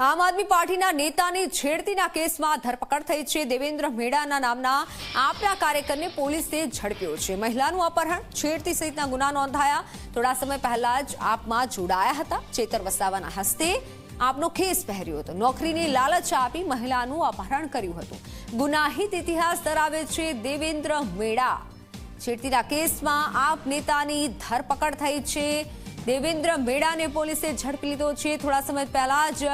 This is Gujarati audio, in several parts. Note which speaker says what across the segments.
Speaker 1: આમ આદમી પાર્ટીના નેતાની છેડતીના કેસમાં ધરપકડ થઈ છે। દેવેન્દ્ર મેડાના નામના આપના કાર્યકરને પોલીસે ઝડપ્યો છે। મહિલાનું અપહરણ, છેડતી સહિતના ગુના નોંધાયા। થોડા સમય પહેલા જ આપમાં જોડાયા હતા। ચેતર વસાવાના હસ્તે આપનો ખેસ પહેર્યો હતો। નોકરીની લાલચ આપી મહિલાનું અપહરણ કર્યું હતું। ગુનાહિત ઇતિહાસ ધરાવે છે દેવેન્દ્ર મેડા। છેડતીના કેસમાં આપ નેતાની ધરપકડ થઈ છે। દેવેન્દ્ર મેડાને પોલીસે ઝડપી લીધો છે। થોડા સમય પહેલા જ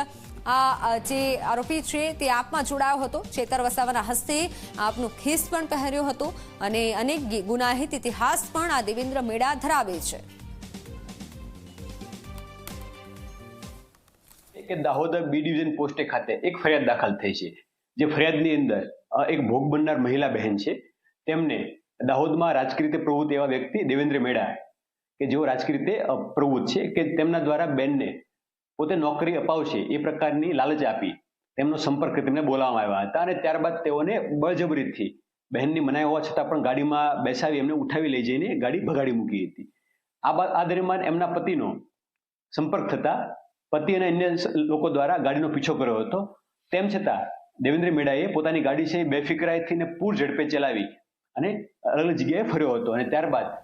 Speaker 1: જે આરોપી છે તે આપમાં જોડાયો હતો। ચેતર વસાવાના હસ્તે આપનો ખેસ પણ પહેર્યો હતો અને અનેક ગુનાહિત ઇતિહાસ પણ આ દેવેન્દ્ર મેડા ધરાવે છે।
Speaker 2: કે દાહોદ બી ડિવિઝન પોસ્ટે ખાતે એક ફરિયાદ દાખલ થઈ છે। જે ફરિયાદની અંદર એક ભોગ બનનાર મહિલા બહેન છે, તેમને દાહોદમાં રાજકીય રીતે પ્રવૃત્ત એવા વ્યક્તિ દેવેન્દ્ર મેડા કે જેઓ રાજકીય રીતે પ્રવૃત્ત છે કે તેમના દ્વારા બેનને પોતે નોકરી અપાવશે એ પ્રકારની લાલચ આપી તેમનો સંપર્ક તેમને બોલાવવામાં આવ્યા હતા અને ત્યારબાદ તેઓને બળજબરીથી બહેનની મનાઈ હોવા છતાં પણ ગાડીમાં બેસાવી એમને ઉઠાવી લઈ જઈને ગાડી ભગાડી મૂકી હતી। આ દરમિયાન એમના પતિનો સંપર્ક થતા પતિ અને અન્ય લોકો દ્વારા ગાડીનો પીછો કર્યો હતો। તેમ છતાં દેવેન્દ્ર મેડાએ પોતાની ગાડી છે બેફિકરાઈથી ને પૂર ઝડપે ચલાવી અને અલગ જગ્યાએ ફર્યો હતો અને ત્યારબાદ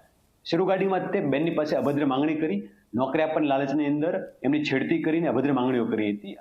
Speaker 2: શરૂ ગાડીમાં તે બેનની પાસે અભદ્ર માંગણી કરી, નોકરી આપવાની લાલચની અંદર એમની છેડતી કરીને અભદ્ર માંગણીઓ કરી હતી।